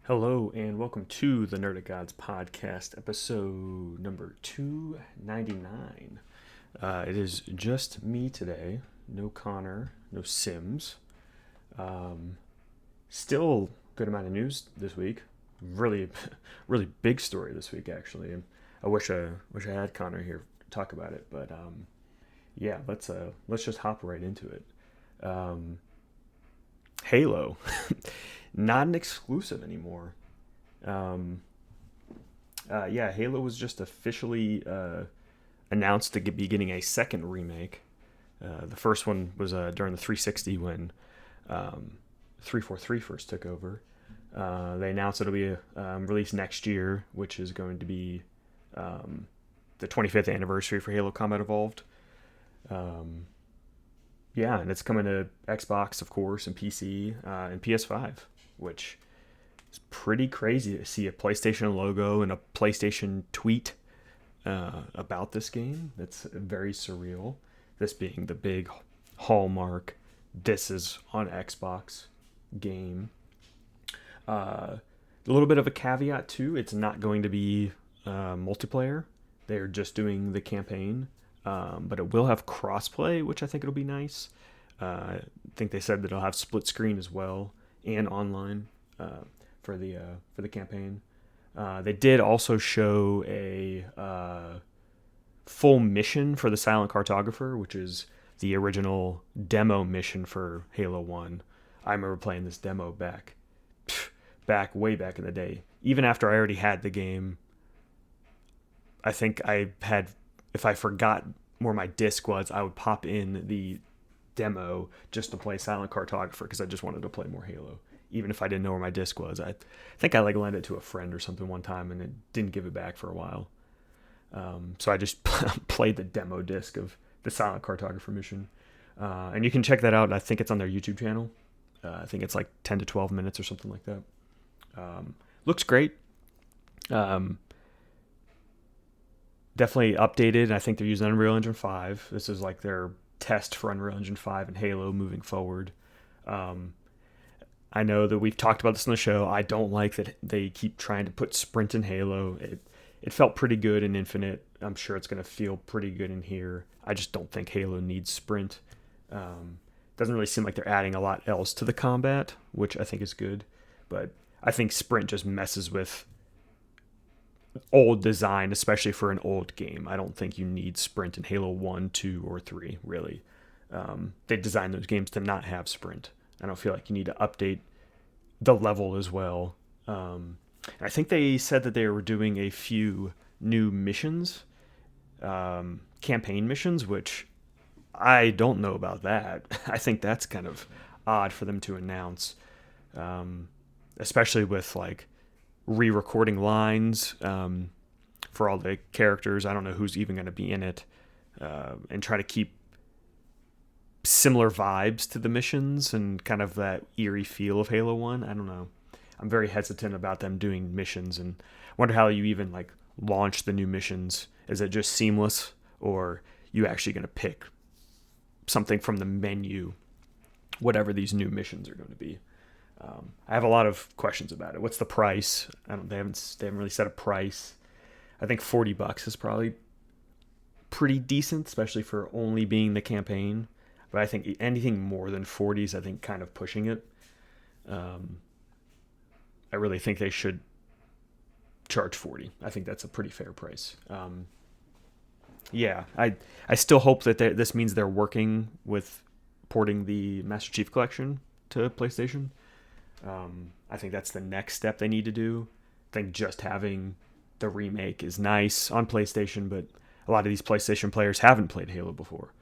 Hello and welcome to the Nerdic Gods podcast, episode number 299. It is just me today. No Connor, no Sims. Still a good amount of news this week. Really, really big story this week actually. And I wish I had Connor here to talk about it. But yeah, let's just hop right into it. Um, Halo, not an exclusive anymore. Um, yeah, Halo was just officially announced to be getting a second remake. The first one was during the 360 when 343 first took over. They announced it'll be released next year, which is going to be the 25th anniversary for Halo Combat Evolved. Um, yeah, and it's coming to Xbox, of course, and PC and PS5, which is pretty crazy to see a PlayStation logo and a PlayStation tweet about this game. That's very surreal. This being the big hallmark, this is on Xbox game. A little bit of a caveat too. It's not going to be multiplayer. They're just doing the campaign, but it will have crossplay, which I think it'll be nice. I think they said that it'll have split screen as well and online for the campaign. They did also show a full mission for the Silent Cartographer, which is the original demo mission for Halo One. I remember playing this demo way back in the day. Even after I already had the game, I think I had, if I forgot where my disc was, I would pop in the demo just to play Silent Cartographer because I just wanted to play more Halo. Even if I didn't know where my disc was, I think I lent it to a friend or something one time and it didn't give it back for a while. So I just played the demo disc of the Silent Cartographer mission, and you can check that out. I think it's on their YouTube channel. I think it's like 10 to 12 minutes or something like that. Looks great. Um, Definitely updated. I think they're using Unreal Engine 5. This is like their test for Unreal Engine 5 and Halo moving forward. Um, I know that we've talked about this on the show. I don't like that they keep trying to put sprint in Halo. It felt pretty good in Infinite. I'm sure it's going to feel pretty good in here. I just don't think Halo needs sprint. Doesn't really seem like they're adding a lot else to the combat, which I think is good. But I think sprint just messes with old design, especially for an old game. I don't think you need sprint in Halo 1, 2, or 3, really. They designed those games to not have sprint. I don't feel like you need to update the level as well. I think they said that they were doing a few new missions, campaign missions, which I don't know about that. I think that's kind of odd for them to announce, especially with like re-recording lines for all the characters. I don't know who's even going to be in it, and try to keep similar vibes to the missions and kind of that eerie feel of Halo 1. I don't know. I'm very hesitant about them doing missions and wonder how you even like launch the new missions. Is it just seamless or you actually going to pick something from the menu, whatever these new missions are going to be? I have a lot of questions about it. What's the price? They haven't really set a price. I think $40 is probably pretty decent, especially for only being the campaign. But I think anything more than 40 is, I think, kind of pushing it. I really think they should charge 40. I think that's a pretty fair price. Yeah, I still hope that this means they're working with porting the Master Chief Collection to PlayStation. I think that's the next step they need to do. I think just having the remake is nice on PlayStation, but a lot of these PlayStation players haven't played Halo before.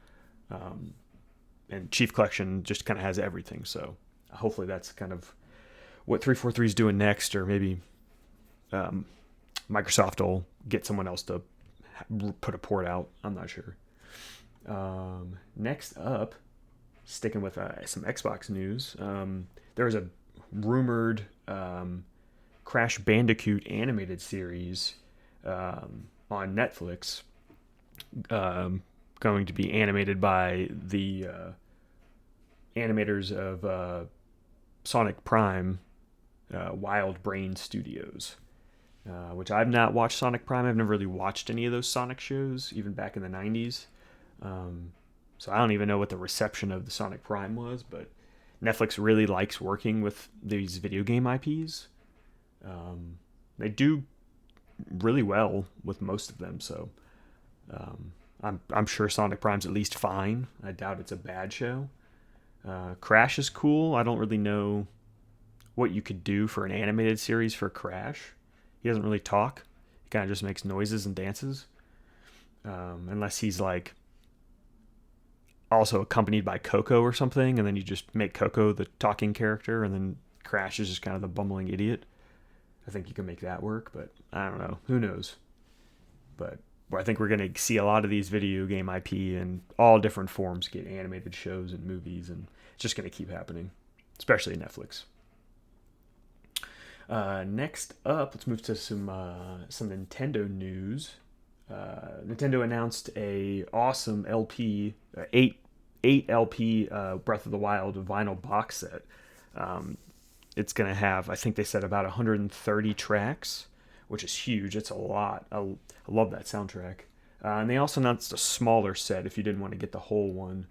And Chief Collection just kind of has everything, so hopefully that's kind of what 343 is doing next, or maybe Microsoft will get someone else to put a port out. I'm not sure. Next up, sticking with some Xbox news, there's a rumored Crash Bandicoot animated series on Netflix, going to be animated by the animators of Sonic Prime, Wild Brain Studios, which I've not watched Sonic Prime. I've never really watched any of those Sonic shows, even back in the 90s. So I don't even know what the reception of the Sonic Prime was, but Netflix really likes working with these video game IPs. They do really well with most of them, so I'm sure Sonic Prime's at least fine. I doubt it's a bad show. Crash is cool. I don't really know what you could do for an animated series for Crash. He doesn't really talk. He kind of just makes noises and dances. Unless he's like also accompanied by Coco or something, and then you just make Coco the talking character, and then Crash is just kind of the bumbling idiot. I think you can make that work, but I don't know. Who knows? But I think we're going to see a lot of these video game IP in all different forms get animated shows and movies, and it's just going to keep happening, especially Netflix. Next up, let's move to some Nintendo news. Nintendo announced a awesome LP, 8 LP Breath of the Wild vinyl box set. It's going to have, I think they said, about 130 tracks, which is huge. It's a lot. I love that soundtrack. And they also announced a smaller set if you didn't want to get the whole one.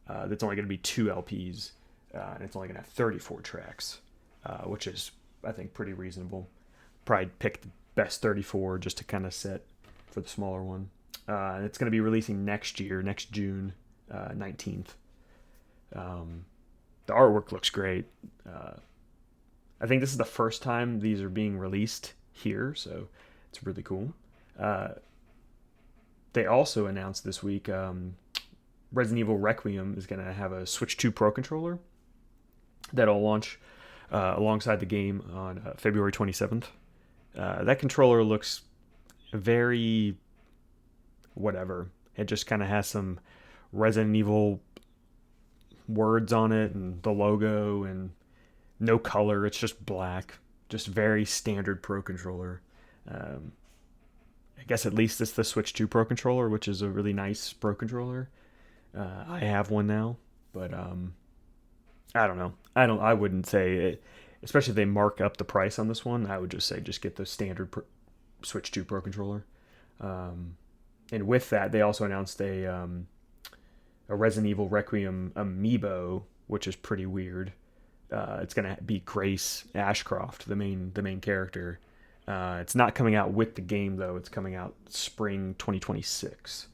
That's only going to be 2 LPs, and it's only going to have 34 tracks, which is, I think, pretty reasonable. Probably pick the best 34 just to kind of set for the smaller one. And it's going to be releasing next year, next June 19th. The artwork looks great. I think this is the first time these are being released here, so it's really cool. They also announced this week Resident Evil Requiem is going to have a Switch 2 Pro controller that'll launch alongside the game on February 27th. That controller looks very whatever. It just kind of has some Resident Evil words on it and the logo and no color. It's just black. Just very standard Pro controller. I guess at least it's the Switch 2 Pro controller, which is a really nice Pro controller. I have one now, but I don't know. I wouldn't say it, especially if they mark up the price on this one. I would just say just get the standard Switch 2 Pro controller. And with that, they also announced a Resident Evil Requiem amiibo, which is pretty weird. It's gonna be Grace Ashcroft, the main character. It's not coming out with the game though. It's coming out spring 2026.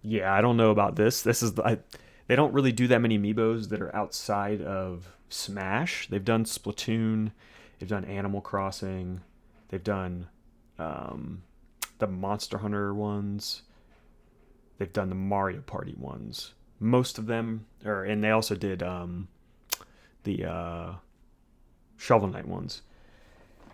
Yeah, I don't know about this. They don't really do that many amiibos that are outside of Smash. They've done Splatoon, they've done Animal Crossing, they've done the Monster Hunter ones, they've done the Mario Party ones. Most of them are, and they also did the Shovel Knight ones.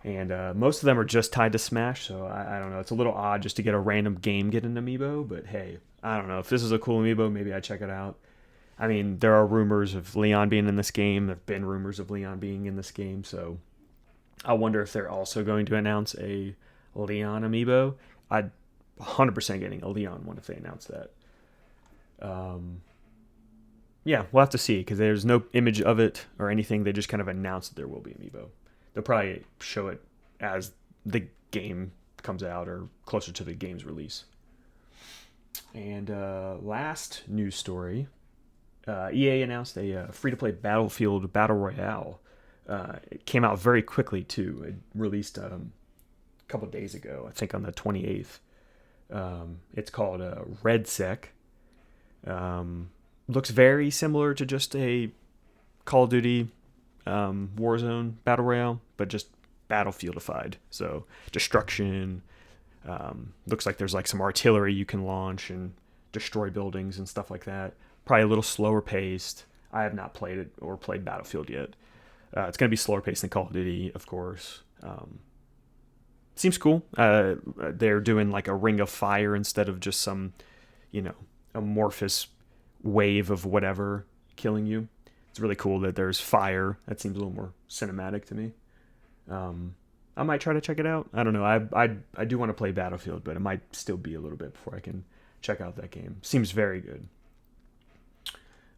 And most of them are just tied to Smash, so I don't know. It's a little odd just to get a random game get an amiibo, but hey, I don't know. If this is a cool amiibo, maybe I check it out. I mean, there are rumors of Leon being in this game. There have been rumors of Leon being in this game, so I wonder if they're also going to announce a Leon amiibo. I'd 100% getting a Leon one if they announce that. Yeah, we'll have to see, because there's no image of it or anything. They just kind of announced that there will be amiibo. They'll probably show it as the game comes out or closer to the game's release. And last news story, EA announced a free-to-play Battlefield Battle Royale. It came out very quickly, too. It released a couple days ago, I think on the 28th. It's called RedSec. Looks very similar to just a Call of Duty Warzone Battle Royale, but just Battlefieldified. So destruction. Looks like there's like some artillery you can launch and destroy buildings and stuff like that. Probably a little slower paced. I have not played it or played Battlefield yet. It's going to be slower paced than Call of Duty, of course. Seems cool. They're doing like a ring of fire instead of just some, amorphous wave of whatever killing you. It's really cool that there's fire. That seems a little more cinematic to me. I might try to check it out. I don't know. I do want to play Battlefield, but it might still be a little bit before I can check out that game. Seems very good.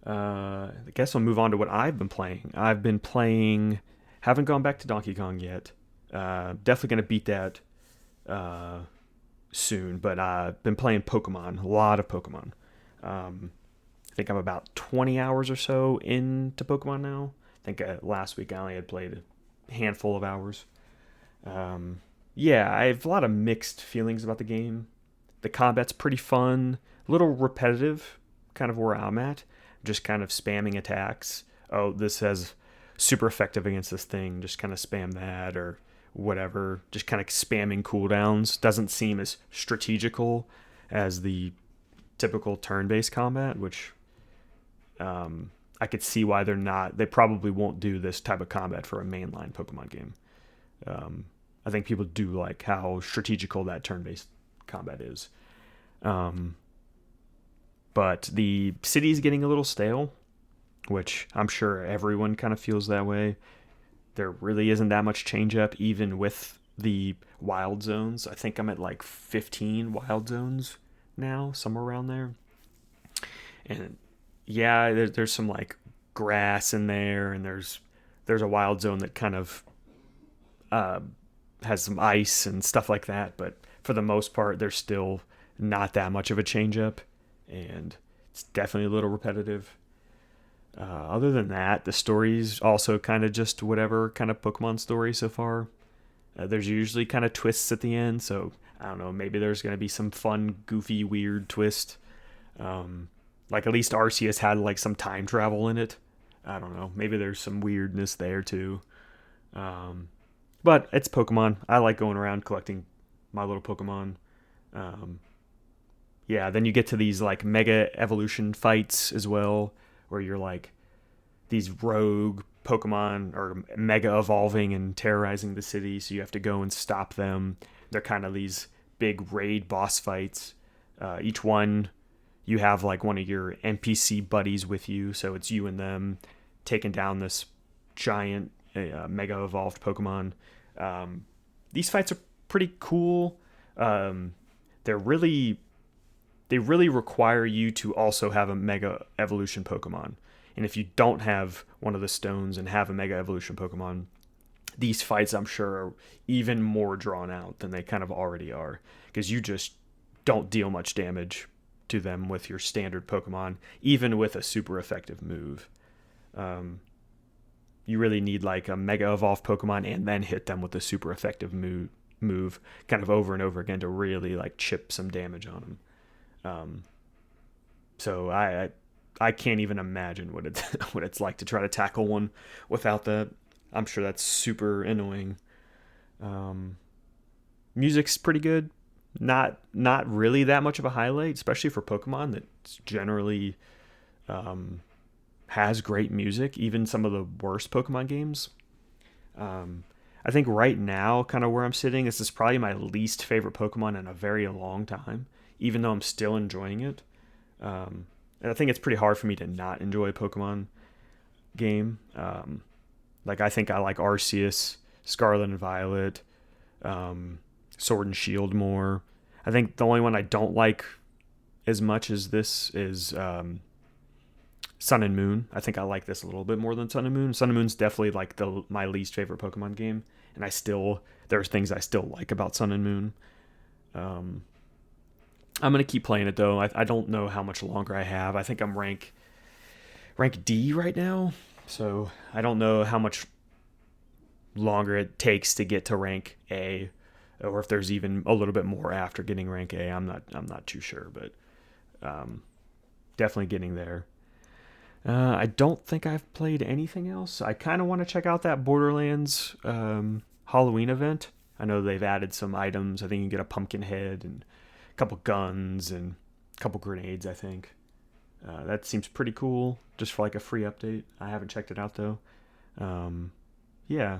I guess I'll move on to what I've been playing. I've been playing, haven't gone back to Donkey Kong yet. Definitely gonna beat that uh, soon. But I've been playing Pokemon, a lot of Pokemon. I think I'm about 20 hours or so into Pokemon now. I think last week I only had played a handful of hours. Yeah, I have a lot of mixed feelings about the game. The combat's pretty fun, a little repetitive, kind of where I'm at. Just kind of spamming attacks. Oh, this has super effective against this thing. Just kind of spam that or whatever. Just kind of spamming cooldowns. Doesn't seem as strategical as the typical turn-based combat, which I could see why they're not. They probably won't do this type of combat for a mainline Pokemon game. I think people do like how strategical that turn-based combat is. But the city's getting a little stale, which I'm sure everyone kind of feels that way. There really isn't that much change up, even with the wild zones. I think I'm at like 15 wild zones now, somewhere around there. And yeah, there's some like grass in there, and there's a wild zone that kind of uh, has some ice and stuff like that. But for the most part, there's still not that much of a change up, and it's definitely a little repetitive. Other than that, the story's also kind of just whatever kind of Pokemon story so far. There's usually kind of twists at the end, so I don't know, maybe there's going to be some fun, goofy, weird twist. Like at least Arceus had like some time travel in it. I don't know, maybe there's some weirdness there too. But it's Pokemon. I like going around collecting my little Pokemon. Um, yeah, then you get to these like mega evolution fights as well, where you're like these rogue Pokemon are mega evolving and terrorizing the city, so you have to go and stop them. They're kind of these big raid boss fights. Each one, you have like one of your NPC buddies with you, so it's you and them taking down this giant mega evolved Pokemon. These fights are pretty cool. They're really they really require you to also have a mega evolution Pokemon. And if you don't have one of the stones and have a mega evolution Pokemon, these fights I'm sure are even more drawn out than they kind of already are, because you just don't deal much damage to them with your standard Pokemon, even with a super effective move. You really need like a mega evolved Pokemon and then hit them with a super effective move kind of over and over again to really like chip some damage on them. So I can't even imagine what it's what it's like to try to tackle one without that. I'm sure that's super annoying. Music's pretty good. Not really that much of a highlight, especially for Pokemon that generally has great music. Even some of the worst Pokemon games. I think right now, kind of where I'm sitting, this is probably my least favorite Pokemon in a very long time, even though I'm still enjoying it. And I think it's pretty hard for me to not enjoy a Pokemon game. Like I think I like Arceus, Scarlet and Violet, Sword and Shield more. I think the only one I don't like as much as this is Sun and Moon. I think I like this a little bit more than Sun and Moon. Sun and Moon's definitely like my least favorite Pokemon game, and there's things I still like about Sun and Moon. I'm gonna keep playing it though. I don't know how much longer I have. I think I'm rank D right now, so I don't know how much longer it takes to get to rank A, or if there's even a little bit more after getting rank A. I'm not too sure, but definitely getting there. I don't think I've played anything else. I kind of want to check out that Borderlands Halloween event. I know they've added some items. I think you can get a pumpkin head and a couple guns and a couple grenades, I think. That seems pretty cool, just for like a free update. I haven't checked it out though. Yeah,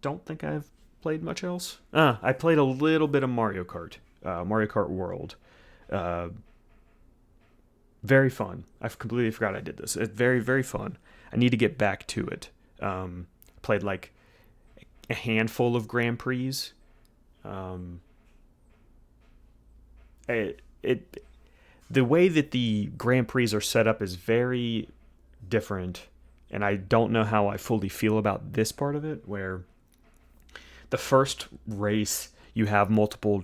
don't think I've played much else. I played a little bit of Mario Kart, Mario Kart World. Very fun. I've completely forgot I did this. It's very, very fun. I need to get back to it. Played like a handful of Grand Prix. Um, it the way that the Grand Prix are set up is very different, and I don't know how I fully feel about this part of it, where the first race you have multiple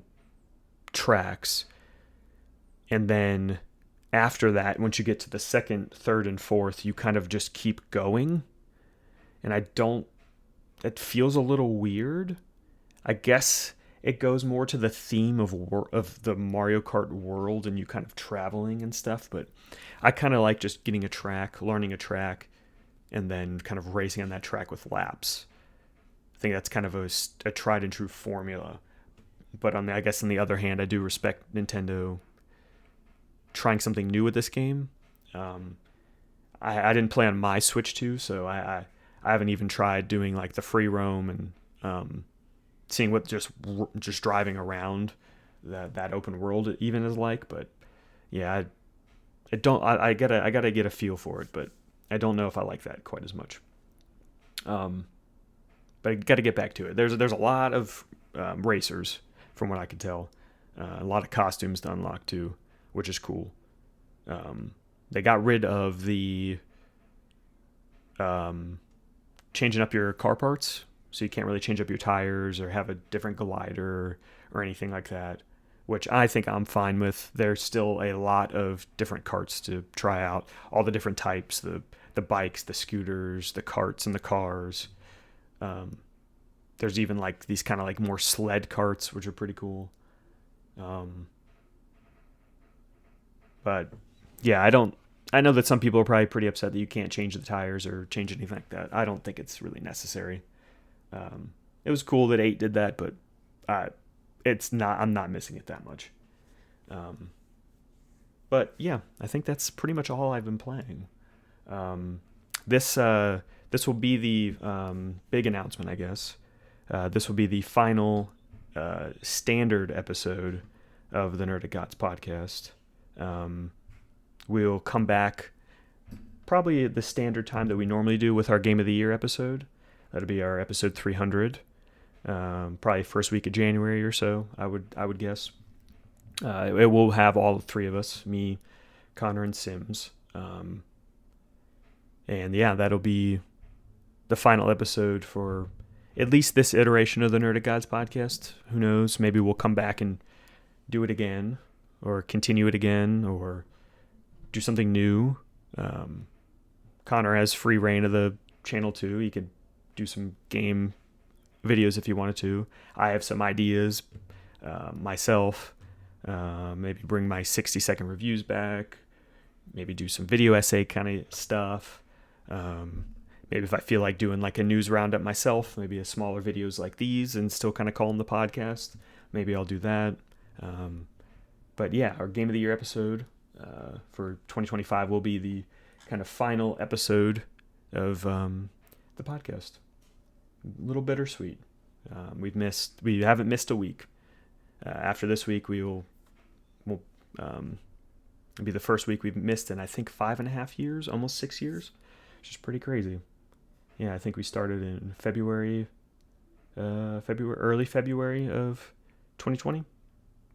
tracks, and then after that, once you get to the second, third, and fourth, you kind of just keep going. And it feels a little weird. I guess it goes more to the theme of the Mario Kart world and you kind of traveling and stuff, but I kind of like just getting a track, learning a track, and then kind of racing on that track with laps. I think that's kind of a tried and true formula. But I guess on the other hand, I do respect Nintendo trying something new with this game. I didn't play on my Switch 2, so I haven't even tried doing like the free roam and seeing what just driving around that open world even is like. But yeah, I gotta get a feel for it, but I don't know if I like that quite as much. But I got to get back to it. There's a lot of racers from what I can tell. A lot of costumes to unlock too, which is cool. They got rid of the changing up your car parts, so you can't really change up your tires or have a different glider or anything like that, which I think I'm fine with. There's still a lot of different karts to try out, all the different types, the bikes, the scooters, the carts, and the cars. There's even like these kind of like more sled carts, which are pretty cool. But yeah, I know that some people are probably pretty upset that you can't change the tires or change anything like that. I don't think it's really necessary. It was cool that 8 did that, but I'm not missing it that much. But yeah, I think that's pretty much all I've been playing. This will be the big announcement, I guess. This will be the final standard episode of the Nerdic Gods podcast. We'll come back probably at the standard time that we normally do with our Game of the Year episode. That'll be our episode 300, probably first week of January or so, I would guess. It will have all three of us, me, Connor, and Sims. And yeah, that'll be the final episode for at least this iteration of the Nerdic Gods podcast. Who knows? Maybe we'll come back and do it again, or continue it again, or do something new. Connor has free reign of the channel too. He could do some game videos if he wanted to. I have some ideas myself. Maybe bring my 60-second reviews back. Maybe do some video essay kind of stuff. Maybe if I feel like doing like a news roundup myself, maybe a smaller videos like these and still kind of call them the podcast. Maybe I'll do that. But yeah, our Game of the Year episode for 2025 will be the kind of final episode of the podcast. A little bittersweet. We haven't missed a week. After this week, we'll be the first week we've missed in I think 5.5 years, almost 6 years, which is pretty crazy. Yeah, I think we started in early February of 2020,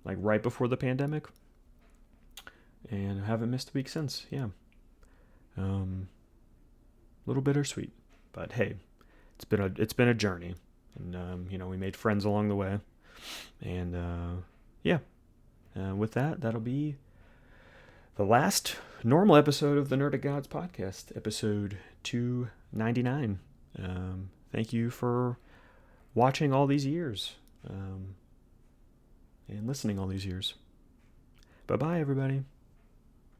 like right before the pandemic, and haven't missed a week since. Yeah, a little bittersweet, but hey, it's been a journey, and we made friends along the way, and yeah, with that'll be the last normal episode of the Nerdic Gods podcast, episode 299. Thank you for watching all these years and listening all these years. Bye-bye, everybody.